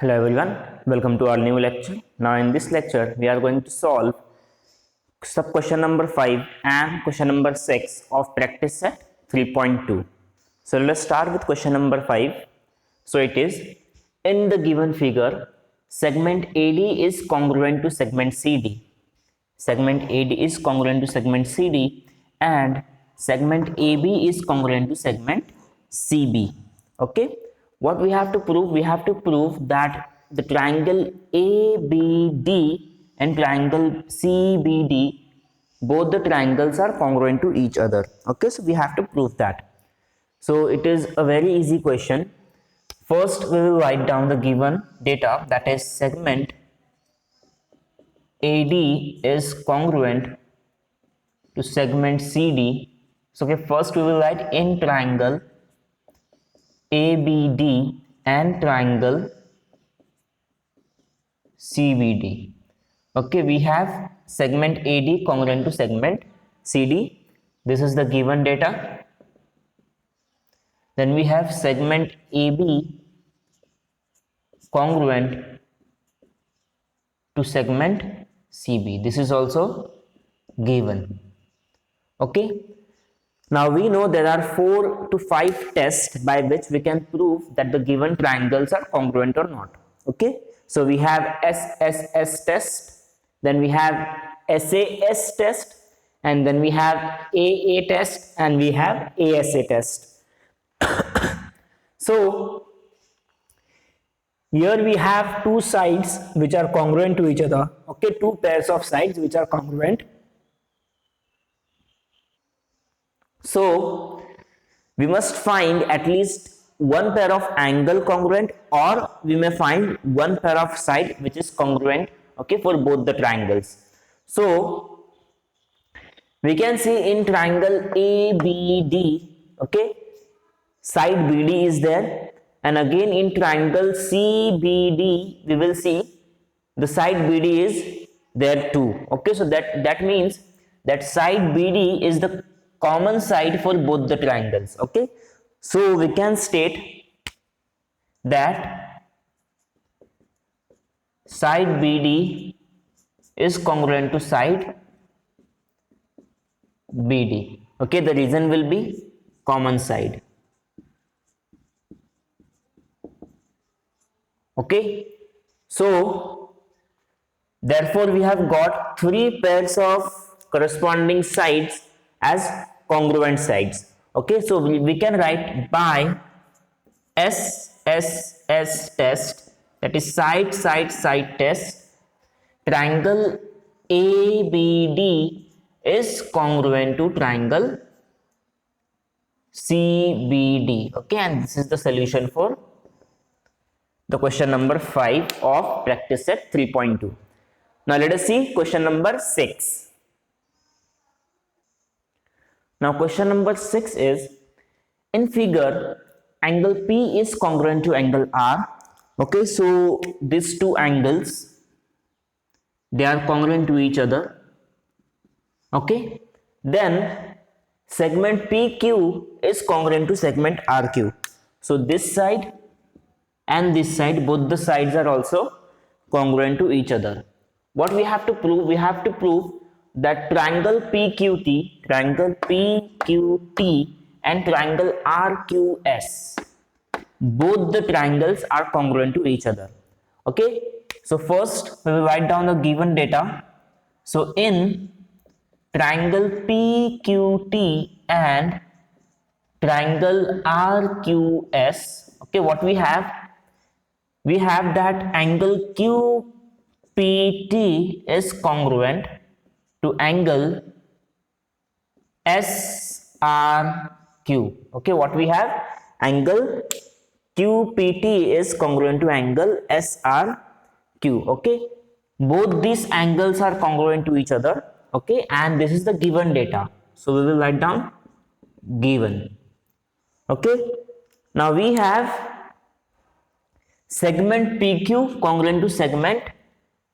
Hello everyone, welcome to our new lecture. Now in this lecture we are going to solve sub question number 5 and question number 6 of practice set 3.2. So let's start with question number 5. So it is, in the given figure, segment AD is congruent to segment CD. Segment AD is congruent to segment CD and segment AB is congruent to segment CB. Okay, what we have to prove? We have to prove that the triangle ABD and triangle CBD, both the triangles are congruent to each other. Okay, so we have to prove that. So it is a very easy question. First we will write down the given data, that is segment AD is congruent to segment CD. So okay, first we will write in triangle ABD and triangle CBD. Okay, we have segment AD congruent to segment CD. This is the given data. Then we have segment AB congruent to segment CB. This is also given. Okay, now we know there are 4 to 5 tests by which we can prove that the given triangles are congruent or not. Okay, so we have SSS test, then we have SAS test, and then we have AA test, and we have ASA test. So here we have two sides which are congruent to each other. Okay, two pairs of sides which are congruent. So we must find at least one pair of angle congruent, or we may find one pair of side which is congruent, okay, for both the triangles. So we can see in triangle ABD, okay, side BD is there, and again in triangle CBD we will see the side BD is there too. Okay, so that means that side BD is the common side for both the triangles. Okay, so we can state that side BD is congruent to side BD. Okay, the reason will be common side. Okay, so therefore we have got 3 pairs of corresponding sides as congruent sides. Okay, so we can write by SSS test, that is side test, triangle ABD is congruent to triangle CBD. Okay, and this is the solution for the question number 5 of practice set 3.2. Now let us see question number 6. Now question number 6 is, in figure angle P is congruent to angle R. Okay, so these two angles, they are congruent to each other. Okay, then segment PQ is congruent to segment RQ. So this side and this side, both the sides are also congruent to each other. What we have to prove? We have to prove that triangle PQT and triangle RQS, both the triangles are congruent to each other. Okay, so first we will write down the given data. So in triangle PQT and triangle RQS, okay, what we have? We have that angle QPT is congruent to angle SRQ. Okay, what we have? Angle QPT is congruent to angle SRQ. Okay, both these angles are congruent to each other. Okay, and this is the given data. So we will write down given. Okay, now we have segment PQ congruent to segment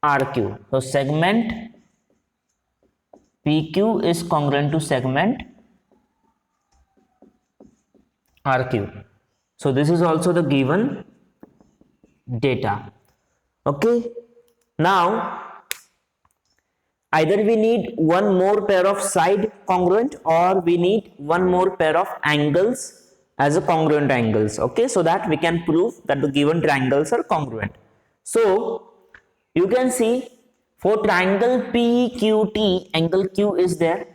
RQ. So segment PQ is congruent to segment RQ. So this is also the given data. Okay, now either we need one more pair of side congruent or we need one more pair of angles as a congruent angles. Okay, so that we can prove that the given triangles are congruent. So you can see for triangle PQT, angle Q is there,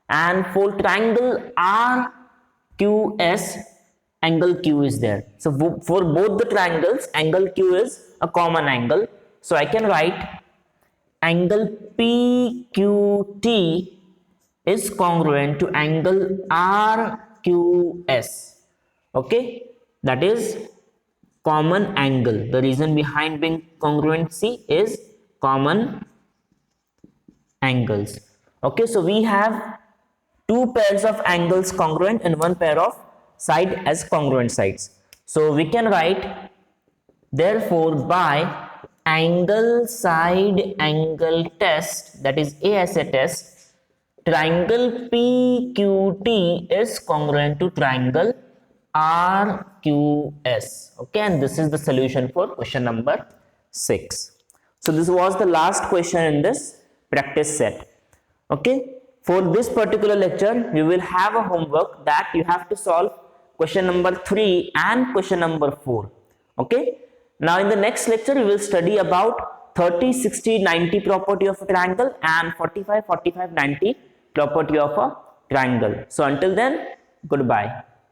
and for triangle RQS, angle Q is there. So for both the triangles, angle Q is a common angle. So I can write angle PQT is congruent to angle RQS. Okay, that is common angle. The reason behind being congruency is common angles. Okay, so we have two pairs of angles congruent and one pair of side as congruent sides. So we can write, therefore, by angle side angle test, that is ASA test, triangle PQT is congruent to triangle RQS. Okay, and this is the solution for question number 6. So this was the last question in this practice set. Okay, for this particular lecture we will have a homework that you have to solve question number 3 and question number 4. Okay, now in the next lecture we will study about 30, 60, 90 property of a triangle and 45, 45, 90 property of a triangle. So until then, goodbye.